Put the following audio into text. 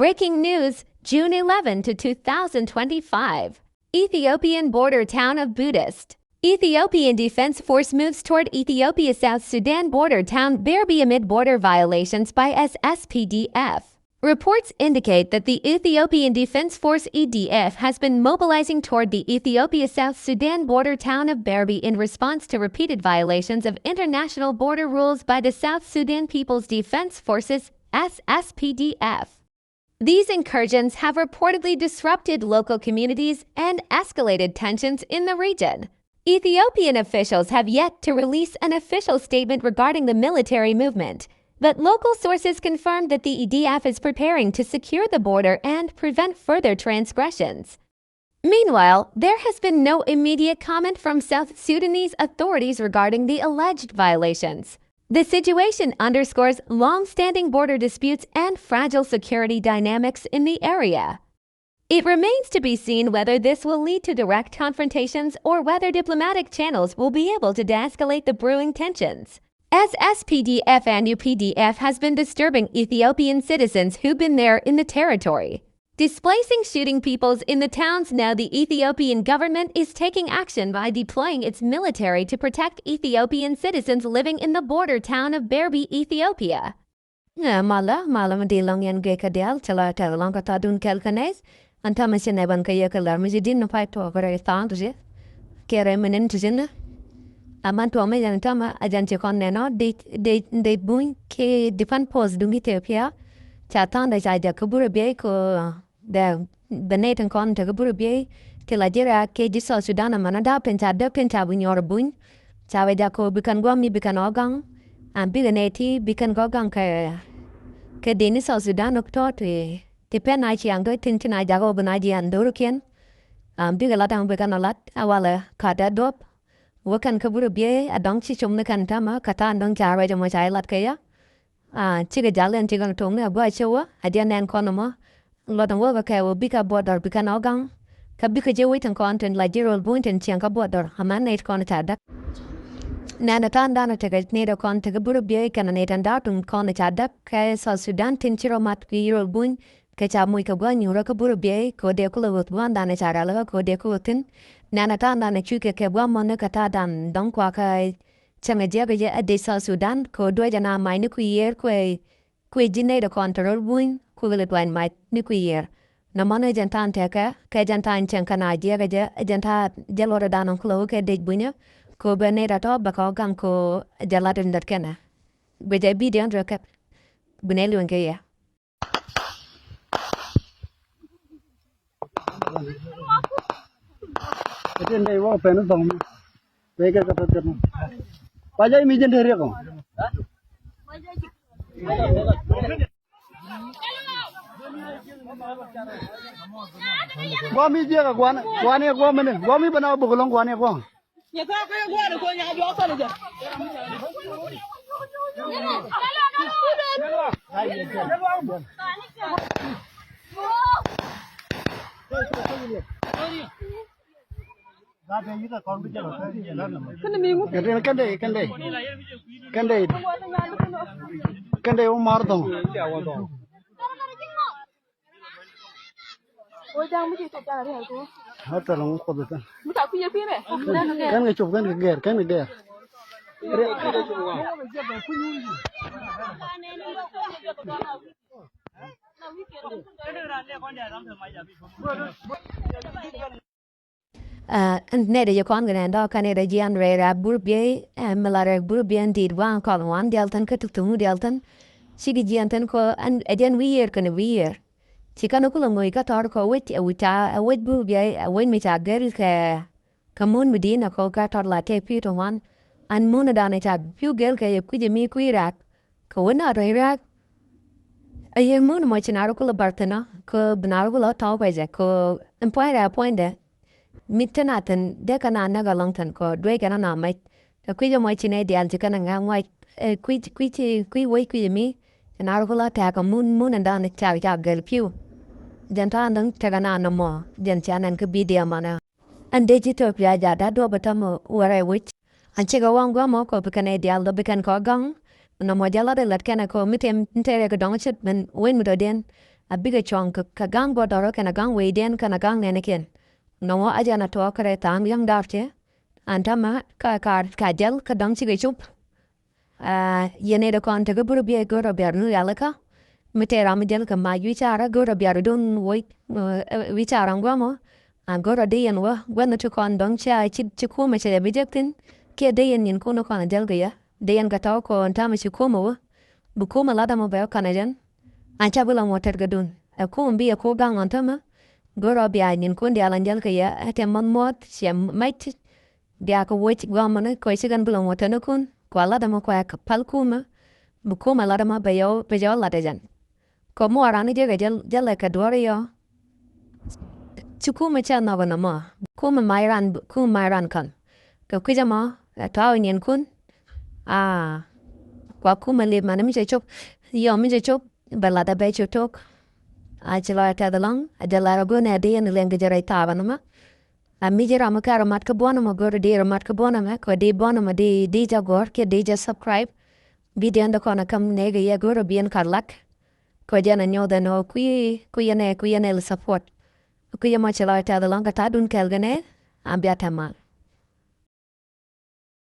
Breaking news, June 11 to 2025. Ethiopian border town of Buddhist. Ethiopian Defense Force moves toward Ethiopia-South Sudan border town Bureniey amid border violations by SSPDF. Reports indicate that the Ethiopian Defense Force EDF has been mobilizing toward the Ethiopia-South Sudan border town of Bureniey in response to repeated violations of international border rules by the South Sudan People's Defense Forces (SSPDF). These incursions have reportedly disrupted local communities and escalated tensions in the region. Ethiopian officials have yet to release an official statement regarding the military movement, but local sources confirmed that the EDF is preparing to secure the border and prevent further transgressions. Meanwhile, there has been no immediate comment from South Sudanese authorities regarding the alleged violations. The situation underscores long-standing border disputes and fragile security dynamics in the area. It remains to be seen whether this will lead to direct confrontations or whether diplomatic channels will be able to de-escalate the brewing tensions. As SPDF and UPDF has been disturbing Ethiopian citizens who've been there in the territory, displacing shooting peoples in the towns. Now the Ethiopian government is taking action by deploying its military to protect Ethiopian citizens living in the border town of Bureniey, Ethiopia. Mala madilong yan gekadel tela long katadun kelkanes antamasine ban kayakalar mizidin no paito very thandje kere menen tjena amanto me yan tama ajanti konneno de buin ke difan pos dung Ethiopia chatan da jaja kabura be ko da benetan kon ta kabura be tilajira ke jiso Sudan manada penta bunyor buin chawe da ko bikan gwami bikan ogang biganeti bikan gogang ke deni so Sudan okto te penai chiang doi tin china jago bana ji andorken bigala tang bikan alat awala kada dop wakan kabura be adong chi chumna kan tama kata andong chawe jamo chai lat kaya chiga jalen chiga tonga ba chewa adian nan konoma lodang wa ka wo bika border bikan ogang ka bika je waitan content la jiro buinten chiang ka border haman net kon tada nana tan dana tega nedo kon tega buru be kan netan datum kon tada ka so Sudan tin chiro mat ki yiro buin ke cha muy ka gwan yuro ka buru be ko de ko lo wan dana chara la ko de ko tin nana tan dana chuke ke gwan mon ka ta dan dong kwa ka changa jega je ade so Sudan ko do jana mai ni ku yer ku jine do control buin ku le twan mai ni ku yer na mana jantan teka ke jantan chenka na jega je janta jelora danon klo ke de bunya ko bene rato bako gang ko jalatin dat kena beje bi de andra kap bunelu nke ya Eten dai wa pen dong be ka ta ta pa jai mi jen dere ko gwa mi je ka gwa ne gwa mene gwa mi bana bu long gwa ne gwa nhà ta cái qua được coi nhà gió sao được chưa? Kan dai mar dong Ôi đang mới chụp ra đây hả cô? hat long ko beta Mới chụp phía phía này. kan nge chup kan nge ger kan nge ger nede yo kon gnen do kanede jian re ra burbe malare burbe did wan kon wan deltan ka tu deltan sigi jian tan ko an again we year kan we year chikano kulo ngoi ka tor ko wit wit burbe wen mi ta gel ke kamun medina ko ka tor la te pito wan an mona dane ta piu gel ke ku je mi ku irak ko na re rak aye mun mo chinaro kulo bartana ko bnaro kulo taw beje ko empoira poinde mitanaten de kana naga longtan ko dwe kana na mai ku je mo chine de alti kana nga ngoi ku wei ku mi naro kulo ta ko mun dane ta gel piu janta ndang tagana no mo jan chanan ko bidia mana ande jito pya ja da do batamo ware wich anchega wangwa mo ko pikane dial do bikan ko gang no mo jala de lat kana ko mitem ntere ko dong chit men wen mudo den Abiga chong ka gang go doro kana gang we den kana gang nenekin. No aja na to kare tam yang darte. Antama ka del ka dang sige chup. Yene da kon ta guburu biya goro biarnu yalaka. Mite ram del ka ma wichara goro biaru dun woi wichara ngwamo. Goro diyan wa gwen to kon dong cha chikuma cha bijektin. Kia diyan yin kuno kon del ga ya. Diyan ka tau ko antama chikuma wa. Bukuma lada mo bayo kanajan. Ancha bula mo tergadun. Aku mbi aku gang antama. Goro biya nin kun dia lanjal kaya ate man mot siam mait dia ko wait gamana ko sigan bula mo tanukun ko lada mo ko ak palkuma. Bukuma lada mo bayo lada jan. Ko mo arani dia jala ka doriyo. Chukuma cha na wana mo. Kuma mairan kan. Ko kujama tao nin kun. Kwa kuma le manam je chop. Yo mi je chop. Balada bay chutok. Achila ta dalang. Adala guna de en lenga jara tavanama. Mijera makara mat ka bonama gor de mat ka bonama ko de bonama de ja gor ke de ja subscribe. Video anda kona kam nega ya gor bien karlak. Ko jana nyoda no kuyane le support. Kuyama chila ta dalang ka ta dun kelgane. Ambiata mal.